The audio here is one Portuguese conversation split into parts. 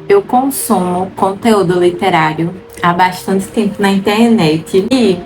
Eu consumo conteúdo literário há bastante tempo na internet e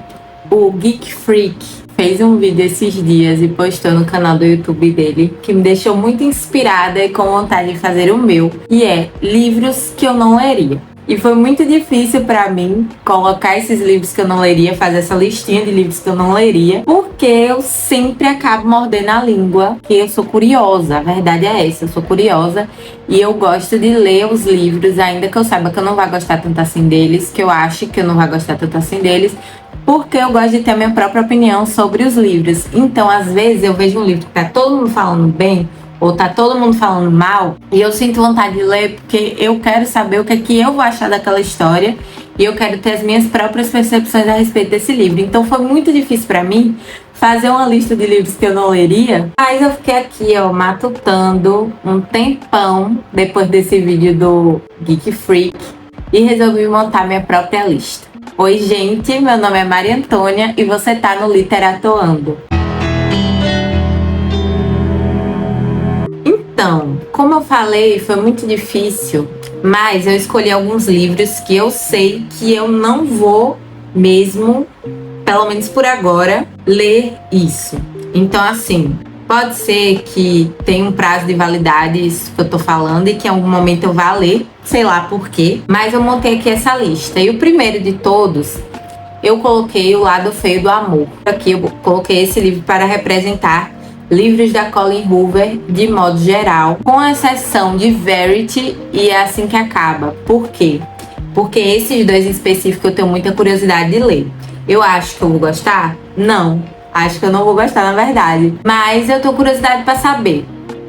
o Geek Freak fez um vídeo esses dias e postou no canal do YouTube dele que me deixou muito inspirada e com vontade de fazer o meu, e é livros que eu não leria. E foi muito difícil pra mim colocar esses livros que eu não leria, fazer essa listinha de livros que eu não leria, porque eu sempre acabo mordendo a língua, que eu sou curiosa, a verdade é essa, eu sou curiosa e eu gosto de ler os livros, ainda que eu saiba que eu não vou gostar tanto assim deles, que eu acho que eu não vou gostar tanto assim deles, porque eu gosto de ter a minha própria opinião sobre os livros. Então, às vezes, eu vejo um livro que tá todo mundo falando bem, ou tá todo mundo falando mal, e eu sinto vontade de ler porque eu quero saber o que é que eu vou achar daquela história e eu quero ter as minhas próprias percepções a respeito desse livro. Então foi muito difícil pra mim fazer uma lista de livros que eu não leria, mas eu fiquei aqui, ó, matutando um tempão depois desse vídeo do Geek Freak e resolvi montar minha própria lista. Oi, gente, meu nome é Maria Antônia e você tá no Literatoando. Então, como eu falei, foi muito difícil, mas eu escolhi alguns livros que eu sei que eu não vou mesmo, pelo menos por agora, ler isso. Então, assim, pode ser que tenha um prazo de validade isso que eu tô falando e que em algum momento eu vá ler, sei lá por quê, mas eu montei aqui essa lista. E o primeiro de todos, eu coloquei O Lado Feio do Amor. Aqui eu coloquei esse livro para representar livros da Colleen Hoover de modo geral, com exceção de Verity e É Assim Que Acaba. Por quê? Porque esses dois em específico eu tenho muita curiosidade de ler. Eu acho que eu vou gostar? Não. Acho que eu não vou gostar, na verdade. Mas eu tenho curiosidade para saber.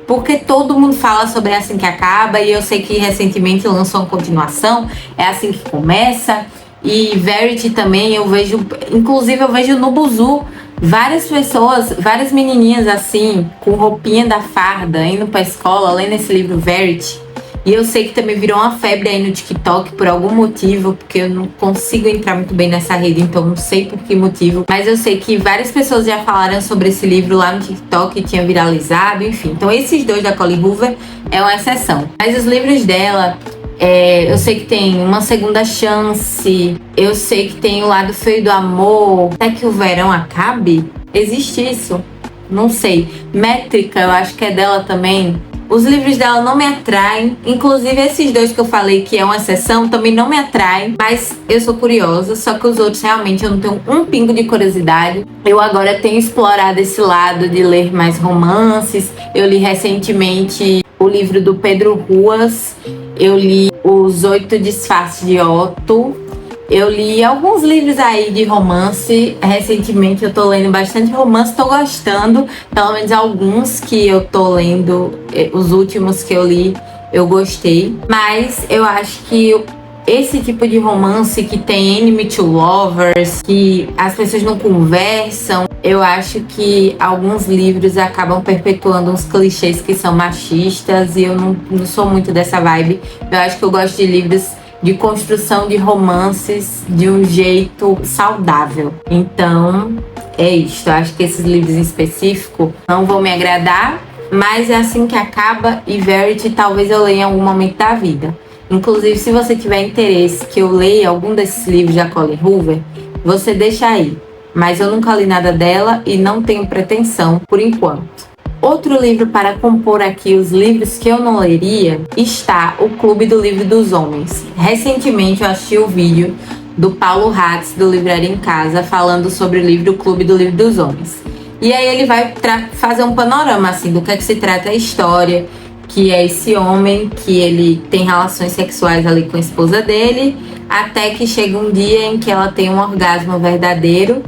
Porque todo mundo fala sobre É Assim Que Acaba e eu sei que recentemente lançou uma continuação, É Assim Que Começa. E Verity também eu vejo, inclusive eu vejo no Buzu várias pessoas, várias menininhas assim, com roupinha da farda, indo pra escola, lendo esse livro Verity. E eu sei que também virou uma febre aí no TikTok por algum motivo, porque eu não consigo entrar muito bem nessa rede, então não sei por que motivo. Mas eu sei que várias pessoas já falaram sobre esse livro lá no TikTok e tinha viralizado, enfim. Então esses dois da Colleen Hoover é uma exceção. Mas os livros dela, eu sei que tem Uma Segunda Chance, eu sei que tem O Lado Feio do Amor, Até Que o Verão Acabe. Existe isso? Não sei. Métrica, eu acho que é dela também. Os livros dela não me atraem, inclusive esses dois que eu falei que é uma exceção também não me atraem, mas eu sou curiosa, só que os outros realmente eu não tenho um pingo de curiosidade. Eu agora tenho explorado esse lado de ler mais romances. Eu li recentemente o livro do Pedro Ruas, eu li Os 8 Disfarces de Otto, eu li alguns livros aí de romance. Recentemente eu tô lendo bastante romance, tô gostando, pelo menos alguns que eu tô lendo, os últimos que eu li eu gostei. Mas eu acho que esse tipo de romance que tem enemy to lovers, que as pessoas não conversam, eu acho que alguns livros acabam perpetuando uns clichês que são machistas e eu não sou muito dessa vibe. Eu acho que eu gosto de livros de construção de romances de um jeito saudável. Então, é isso. Eu acho que esses livros em específico não vão me agradar, mas É Assim Que Acaba e Verity talvez eu leia em algum momento da vida. Inclusive, se você tiver interesse que eu leia algum desses livros da Colleen Hoover, você deixa aí. Mas eu nunca li nada dela e não tenho pretensão por enquanto. Outro livro para compor aqui os livros que eu não leria está O Clube do Livro dos Homens. Recentemente eu assisti o vídeo do Paulo Hatz, do Livraria em Casa, falando sobre o livro O Clube do Livro dos Homens. E aí ele vai fazer um panorama assim do que é que se trata a história, que é esse homem que ele tem relações sexuais ali com a esposa dele, até que chega um dia em que ela tem um orgasmo verdadeiro.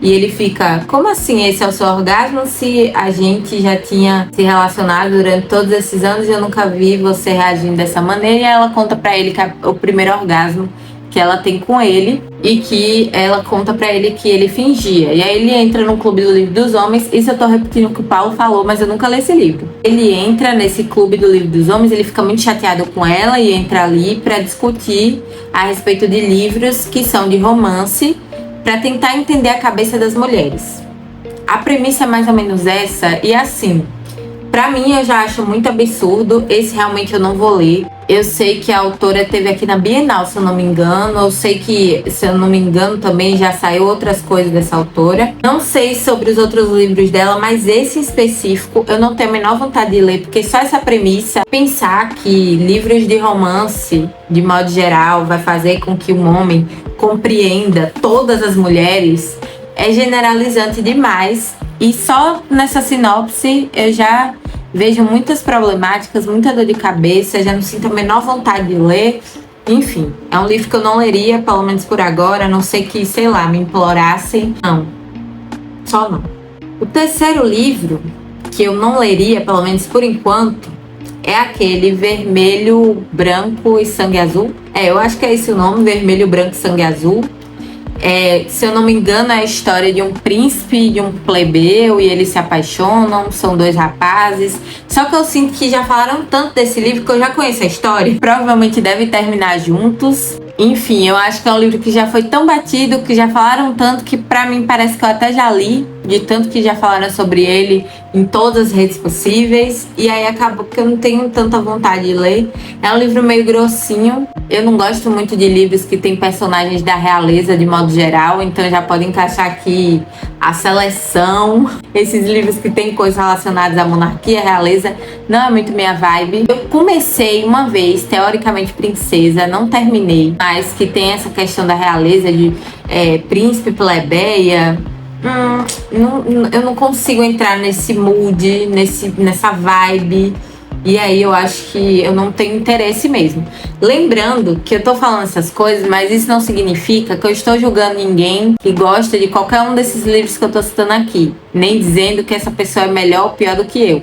E ele fica, como assim esse é o seu orgasmo se a gente já tinha se relacionado durante todos esses anos e eu nunca vi você reagindo dessa maneira? E ela conta pra ele que é o primeiro orgasmo que ela tem com ele e que ela conta pra ele que ele fingia. E aí ele entra no Clube do Livro dos Homens. Isso eu tô repetindo o que o Paulo falou, mas eu nunca li esse livro. Ele entra nesse Clube do Livro dos Homens, ele fica muito chateado com ela e entra ali pra discutir a respeito de livros que são de romance, para tentar entender a cabeça das mulheres. A premissa é mais ou menos essa, e assim, pra mim eu já acho muito absurdo, esse realmente eu não vou ler. Eu sei que a autora teve aqui na Bienal, se eu não me engano. Eu sei que, se eu não me engano, também já saiu outras coisas dessa autora. Não sei sobre os outros livros dela, mas esse em específico eu não tenho a menor vontade de ler, porque só essa premissa, pensar que livros de romance, de modo geral, vai fazer com que um homem compreenda todas as mulheres, é generalizante demais. E só nessa sinopse eu já vejo muitas problemáticas, muita dor de cabeça, já não sinto a menor vontade de ler. Enfim, é um livro que eu não leria, pelo menos por agora, a não ser que, sei lá, me implorassem. Não, só não. O terceiro livro que eu não leria, pelo menos por enquanto, é aquele Vermelho, Branco e Sangue Azul. Eu acho que é esse o nome, Vermelho, Branco e Sangue Azul. Se eu não me engano, é a história de um príncipe e de um plebeu, e eles se apaixonam, são dois rapazes. Só que eu sinto que já falaram tanto desse livro que eu já conheço a história. Provavelmente devem terminar juntos. Enfim, eu acho que é um livro que já foi tão batido, que já falaram tanto, que pra mim parece que eu até já li, de tanto que já falaram sobre ele em todas as redes possíveis. E aí acabou que eu não tenho tanta vontade de ler. É um livro meio grossinho. Eu não gosto muito de livros que tem personagens da realeza de modo geral, então já pode encaixar aqui A Seleção. Esses livros que tem coisas relacionadas à monarquia, realeza, não é muito minha vibe. Eu comecei uma vez, teoricamente princesa, não terminei, mas que tem essa questão da realeza de príncipe, plebeia. Eu não consigo entrar nesse mood, nessa vibe. E aí eu acho que eu não tenho interesse mesmo. Lembrando que eu tô falando essas coisas, mas isso não significa que eu estou julgando ninguém que gosta de qualquer um desses livros que eu tô citando aqui. Nem dizendo que essa pessoa é melhor ou pior do que eu.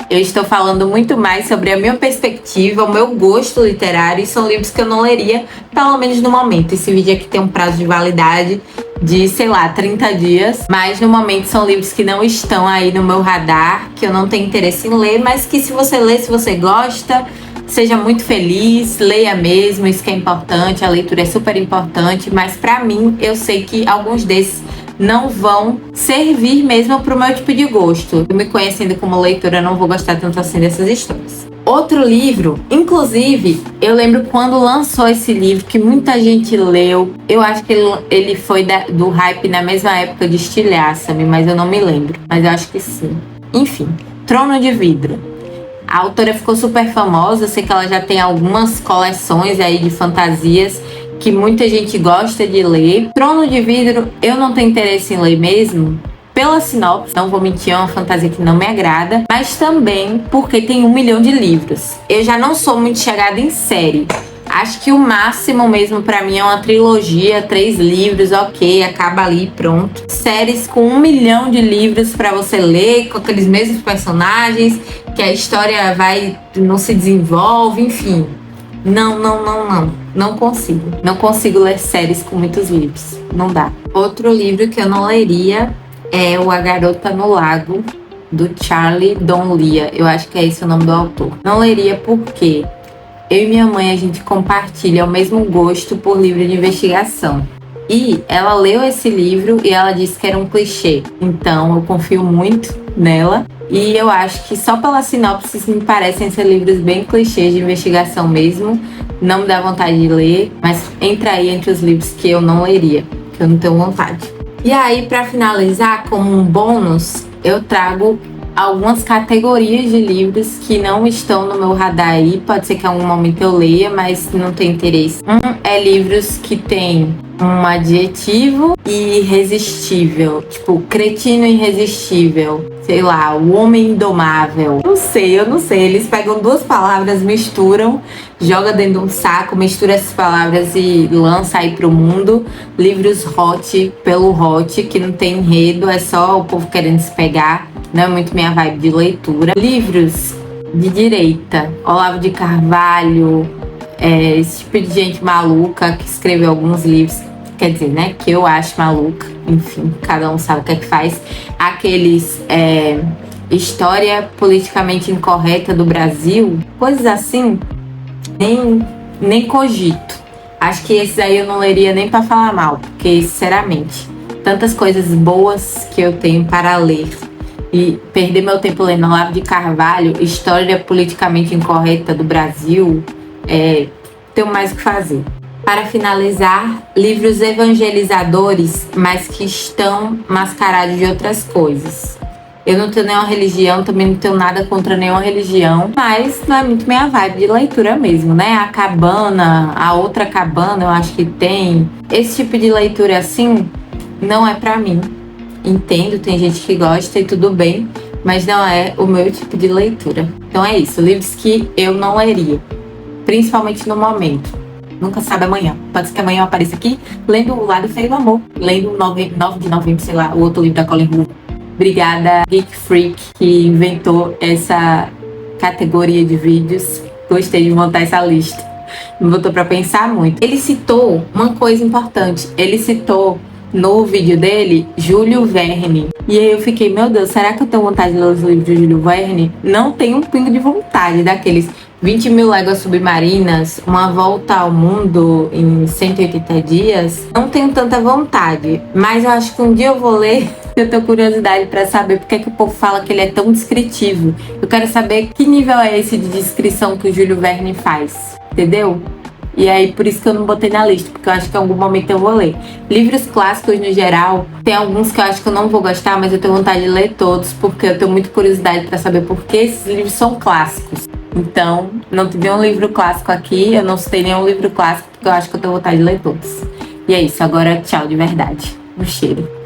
Eu estou falando muito mais sobre a minha perspectiva, o meu gosto literário, e são livros que eu não leria, pelo menos no momento. Esse vídeo aqui tem um prazo de validade de, sei lá, 30 dias, mas no momento são livros que não estão aí no meu radar, que eu não tenho interesse em ler, mas que se você ler, se você gosta, seja muito feliz, leia mesmo, isso que é importante, a leitura é super importante, mas pra mim, eu sei que alguns desses não vão servir mesmo pro meu tipo de gosto. Eu me conhecendo como leitora, eu não vou gostar tanto assim dessas histórias. Outro livro, inclusive, eu lembro quando lançou esse livro, que muita gente leu. Eu acho que ele foi do hype na mesma época de Estilhaça-me, mas eu não me lembro. Mas eu acho que sim. Enfim, Trono de Vidro. A autora ficou super famosa, eu sei que ela já tem algumas coleções aí de fantasias que muita gente gosta de ler. Trono de Vidro, eu não tenho interesse em ler mesmo, pela sinopse, não vou mentir, é uma fantasia que não me agrada, mas também porque tem 1 milhão de livros. Eu já não sou muito chegada em série. Acho que o máximo mesmo pra mim é uma trilogia, 3 livros, ok, acaba ali, pronto. Séries com 1 milhão de livros pra você ler, com aqueles mesmos personagens, que a história não se desenvolve, enfim. Não consigo. Não consigo ler séries com muitos livros. Não dá. Outro livro que eu não leria é o A Garota no Lago, do Charlie Donlia. Eu acho que é esse o nome do autor. Não leria porque eu e minha mãe, a gente compartilha o mesmo gosto por livro de investigação. E ela leu esse livro e ela disse que era um clichê. Então eu confio muito nela. E eu acho que só pela sinopse me parecem ser livros bem clichês de investigação mesmo. Não me dá vontade de ler, mas entra aí entre os livros que eu não leria, que eu não tenho vontade. E aí, para finalizar, como um bônus, eu trago algumas categorias de livros que não estão no meu radar aí. Pode ser que em algum momento eu leia, mas não tenho interesse. É livros que tem um adjetivo irresistível, tipo cretino irresistível, sei lá, o homem indomável. Eu não sei, eles pegam 2 palavras, misturam, joga dentro de um saco, mistura essas palavras e lança aí pro mundo. Livros hot pelo hot, que não tem enredo, é só o povo querendo se pegar, não é muito minha vibe de leitura. Livros de direita, Olavo de Carvalho, esse tipo de gente maluca que escreveu alguns livros, quer dizer, né, que eu acho maluca, enfim, cada um sabe o que é que faz. Aqueles história politicamente incorreta do Brasil, coisas assim, nem cogito. Acho que esses aí eu não leria nem pra falar mal, porque, sinceramente, tantas coisas boas que eu tenho para ler e perder meu tempo lendo Olavo de Carvalho, história politicamente incorreta do Brasil, tenho mais o que fazer. Para finalizar, livros evangelizadores, mas que estão mascarados de outras coisas. Eu não tenho nenhuma religião, também não tenho nada contra nenhuma religião, mas não é muito minha vibe de leitura mesmo, né? A Cabana, a outra Cabana, eu acho que tem. Esse tipo de leitura assim, não é pra mim. Entendo, tem gente que gosta e tudo bem, mas não é o meu tipo de leitura. Então é isso, livros que eu não leria, principalmente no momento. Nunca sabe amanhã. Pode ser que amanhã eu apareça aqui lendo O Lado Feio do Amor, lendo 9 de novembro, sei lá, o outro livro da Colleen Hoover. Obrigada, Geek Freak, que inventou essa categoria de vídeos. Gostei de montar essa lista. Me botou pra pensar muito. Ele citou uma coisa importante. Ele citou no vídeo dele Júlio Verne. E aí eu fiquei, meu Deus, será que eu tenho vontade de ler os livros de Júlio Verne? Não tenho um pingo de vontade daqueles 20.000 léguas submarinas, Uma Volta ao Mundo em 180 dias. Não tenho tanta vontade, mas eu acho que um dia eu vou ler. Eu tenho curiosidade para saber porque que o povo fala que ele é tão descritivo. Eu quero saber que nível é esse de descrição que o Júlio Verne faz, entendeu? E aí, por isso que eu não botei na lista, porque eu acho que em algum momento eu vou ler. Livros clássicos, no geral, tem alguns que eu acho que eu não vou gostar, mas eu tenho vontade de ler todos, porque eu tenho muita curiosidade para saber por que esses livros são clássicos. Então, não tive um livro clássico aqui, eu não citei nenhum livro clássico, porque eu acho que eu tenho vontade de ler todos. E é isso, agora tchau de verdade. Um cheiro.